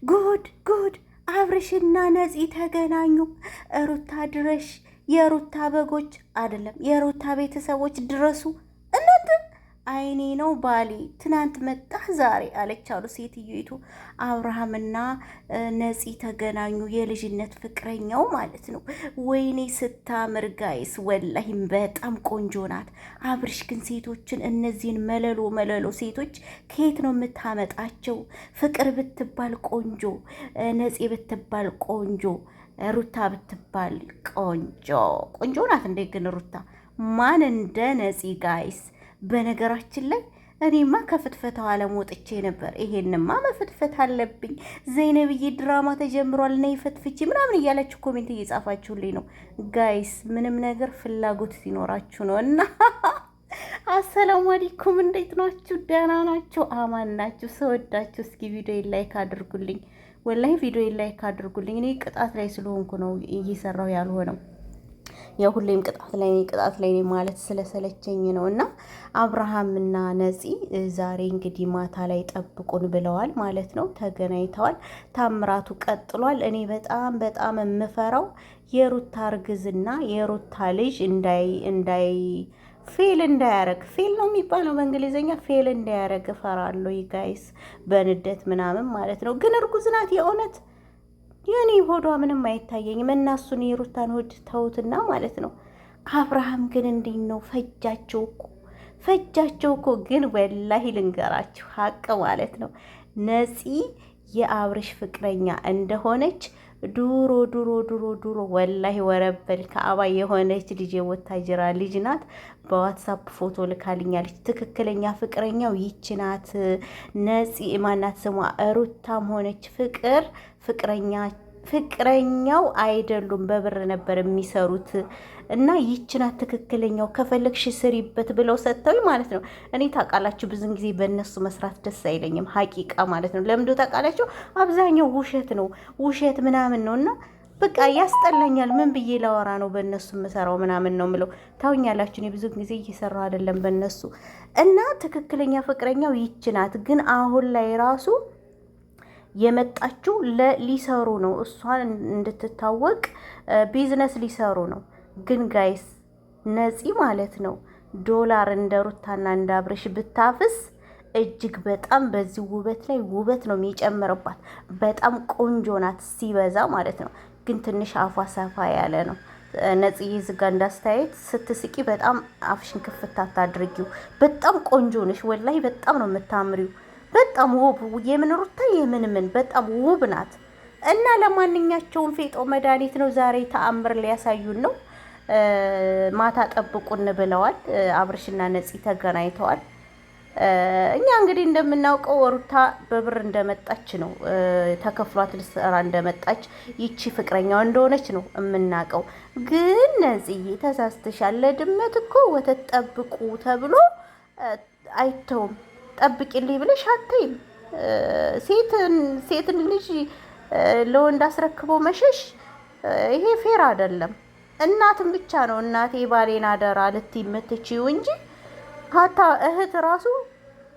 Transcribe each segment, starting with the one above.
ጉድ ጉድ! አብርሽና ነፂ ተገናኙ። ሩታ ድረሽ፣ የሩታ በጎች አይደለም የሩታ ቤተሰቦች ድረሱ። እናንተ አይኔ ነው ባሌ ትናንት መጣ ዛሬ አለች አሉ ሴትዮይቱ። አብርሃምና ነፂ ተገናኙ፣ የልጅነት ፍቅረኛው ማለት ነው። ወይኔ ስታምር ጋይስ፣ ወላሂም በጣም ቆንጆ ናት። አብርሽ ግን ሴቶችን እነዚህን መለሎ መለሎ ሴቶች ከየት ነው የምታመጣቸው? ፍቅር ብትባል ቆንጆ፣ ነፂ ብትባል ቆንጆ፣ ሩታ ብትባል ቆንጆ ቆንጆ ናት። እንዴ ግን ሩታ ማን እንደ ነፂ ጋይስ? በነገራችን ላይ እኔማ ከፍትፈታው ዓለም ወጥቼ ነበር። ይሄንማ መፍትፈት አለብኝ። ዘይነብዬ ድራማ ተጀምሯል ነይ ፈትፍቺ ምናምን እያላችሁ ኮሜንት እየጻፋችሁልኝ ነው ጋይስ። ምንም ነገር ፍላጎት ሲኖራችሁ ነው። እና አሰላሙ አለይኩም እንዴት ናችሁ? ደህና ናችሁ? አማን ናችሁ? ሰወዳችሁ እስኪ ቪዲዮ ላይክ አድርጉልኝ። ወላሂ ቪዲዮ ላይክ አድርጉልኝ። እኔ ቅጣት ላይ ስለሆንኩ ነው እየሰራው ያልሆነው። የሁሌም ቅጣት ላይ ማለት ስለሰለቸኝ ነው። እና አብርሃምና ነፂ ዛሬ እንግዲህ ማታ ላይ ጠብቁን ብለዋል ማለት ነው። ተገናኝተዋል። ታምራቱ ቀጥሏል። እኔ በጣም የምፈራው የሩታ እርግዝና የሩታ ልጅ እንዳይ ፌል እንዳያረግ፣ ፌል ነው የሚባለው በእንግሊዝኛ፣ ፌል እንዳያረግ እፈራለሁ ጋይስ። በንደት ምናምን ማለት ነው። ግን እርጉዝ ናት የእውነት። የኔ ሆዷ ምንም አይታየኝም። እና እሱን የሩታን ሆድ ተውትና ማለት ነው። አብርሃም ግን እንዴት ነው ፈጃቸው እኮ ግን ወላሂ ልንገራችሁ ሀቅ ማለት ነው። ነፂ የአብርሽ ፍቅረኛ እንደሆነች ድሮ ወላሂ ወረበል ከአባ የሆነች ልጅ የወታጀራ ልጅ ናት። በዋትሳፕ ፎቶ ልካልኛለች። ትክክለኛ ፍቅረኛው ይች ናት። ነፂ ማናት ስሟ? ሩታም ሆነች ፍቅረኛው አይደሉም። በብር ነበር የሚሰሩት። እና ይች ናት ትክክለኛው፣ ከፈለግሽ ስሪበት ብለው ሰጥተው ማለት ነው። እኔ ታውቃላችሁ ብዙን ጊዜ በእነሱ መስራት ደስ አይለኝም፣ ሀቂቃ ማለት ነው። ለምንድነው ታውቃላችሁ? አብዛኛው ውሸት ነው፣ ውሸት ምናምን ነው። እና በቃ ያስጠላኛል። ምን ብዬ ላወራ ነው በእነሱ የምሰራው ምናምን ነው ምለው። ታውኛላችሁ እኔ ብዙ ጊዜ እየሰራሁ አይደለም በእነሱ። እና ትክክለኛ ፍቅረኛው ይች ናት። ግን አሁን ላይ ራሱ የመጣችው ሊሰሩ ነው፣ እሷን እንድትታወቅ ቢዝነስ ሊሰሩ ነው። ግን ጋይስ ነፂ ማለት ነው ዶላር እንደ ሩታና እንደ አብርሽ ብታፍስ እጅግ በጣም በዚህ ውበት ላይ ውበት ነው የሚጨምርባት። በጣም ቆንጆ ናት ሲበዛ ማለት ነው። ግን ትንሽ አፏ ሰፋ ያለ ነው። ነፂዬ ዝጋ እንዳስተያየት ስትስቂ በጣም አፍሽን ክፍት አታድርጊው። በጣም ቆንጆ ነሽ ወላሂ፣ በጣም ነው የምታምሪው። በጣም ውብ የምን ሩታ የምን በጣም ውብ ናት። እና ለማንኛቸውም ፌጦ መድኃኒት ነው። ዛሬ ተአምር ሊያሳዩን ነው። ማታ ጠብቁን ብለዋል። አብርሽና ነፂ ተገናኝተዋል። እኛ እንግዲህ እንደምናውቀው ሩታ በብር እንደመጣች ነው፣ ተከፍሏት ልትሰራ እንደመጣች ይቺ ፍቅረኛው እንደሆነች ነው የምናውቀው። ግን ነፂዬ ተሳስተሻል። ለድመት እኮ ወተት ጠብቁ ተብሎ አይተውም። ጠብቂልኝ ብለሽ አትይም። ሴትን ልጅ ለወንድ አስረክቦ መሸሽ ይሄ ፌር አይደለም። እናትም ብቻ ነው እናቴ ባሌን አደራ ልትይ የምትችይው እንጂ ሀታ እህት ራሱ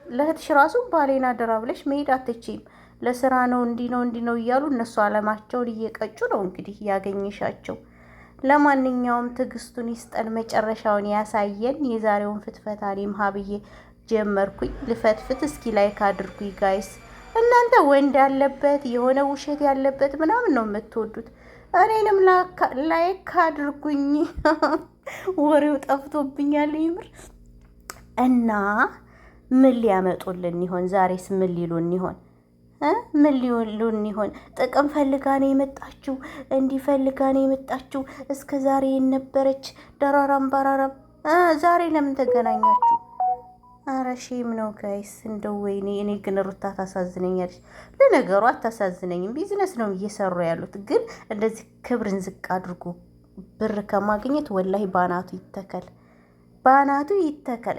ለእህትሽ ራሱ ባሌን አደራ ብለሽ መሄድ አትችይም። ለስራ ነው እንዲህ ነው እያሉ እነሱ አለማቸውን እየቀጩ ነው እንግዲህ ያገኘሻቸው። ለማንኛውም ትዕግስቱን ይስጠን፣ መጨረሻውን ያሳየን። የዛሬውን ፍትፈታ እኔም ሀብዬ ጀመርኩኝ ልፈትፍት። እስኪ ላይክ አድርጉኝ ጋይስ። እናንተ ወንድ ያለበት የሆነ ውሸት ያለበት ምናምን ነው የምትወዱት። እኔንም ላይክ አድርጉኝ። ወሬው ጠፍቶብኛል ይምር። እና ምን ሊያመጡልን ይሆን ዛሬስ? ምን ሊሉን ይሆን? ምን ሊሉን ይሆን? ጥቅም ፈልጋ ነው የመጣችው፣ እንዲህ ፈልጋ ነው የመጣችው። እስከ ዛሬ የነበረች ደራራም ባራራም። ዛሬ ለምን ተገናኛችሁ? አረ ሼም ነው ጋይስ። እንደው ወይኔ። እኔ ግን ሩታ ታሳዝነኛለች። ለነገሩ አታሳዝነኝም፣ ቢዝነስ ነው እየሰሩ ያሉት። ግን እንደዚህ ክብርን ዝቅ አድርጎ ብር ከማግኘት ወላሂ ባናቱ ይተከል።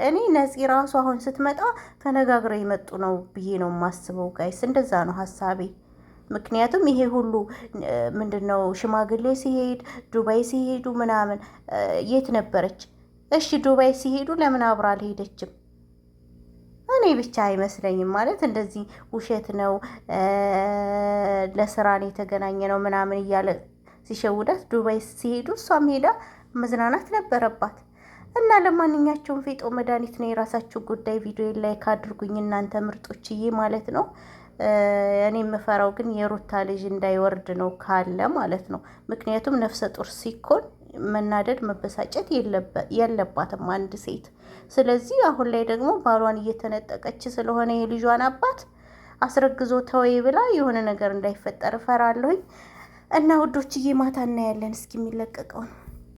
እኔ ነፂ ራሱ አሁን ስትመጣ ተነጋግረው የመጡ ነው ብዬ ነው የማስበው ጋይስ። እንደዛ ነው ሀሳቤ። ምክንያቱም ይሄ ሁሉ ምንድነው ሽማግሌ ሲሄድ ዱባይ ሲሄዱ ምናምን የት ነበረች? እሺ ዱባይ ሲሄዱ ለምን አብራ አልሄደችም? እኔ ብቻ አይመስለኝም። ማለት እንደዚህ ውሸት ነው ለስራ ነው የተገናኘ ነው ምናምን እያለ ሲሸውዳት ዱባይ ሲሄዱ እሷም ሄዳ መዝናናት ነበረባት። እና ለማንኛቸውም ፌጦ መድኃኒት ነው፣ የራሳችሁ ጉዳይ። ቪዲዮ ላይክ አድርጉኝ እናንተ ምርጦችዬ ማለት ነው። እኔ የምፈራው ግን የሩታ ልጅ እንዳይወርድ ነው ካለ ማለት ነው። ምክንያቱም ነፍሰ ጡር ሲኮን መናደድ መበሳጨት የለባትም አንድ ሴት። ስለዚህ አሁን ላይ ደግሞ ባሏን እየተነጠቀች ስለሆነ የልጇን አባት አስረግዞ ተወይ ብላ የሆነ ነገር እንዳይፈጠር እፈራለሁኝ። እና ውዶችዬ ማታ እናያለን እስኪ የሚለቀቀውን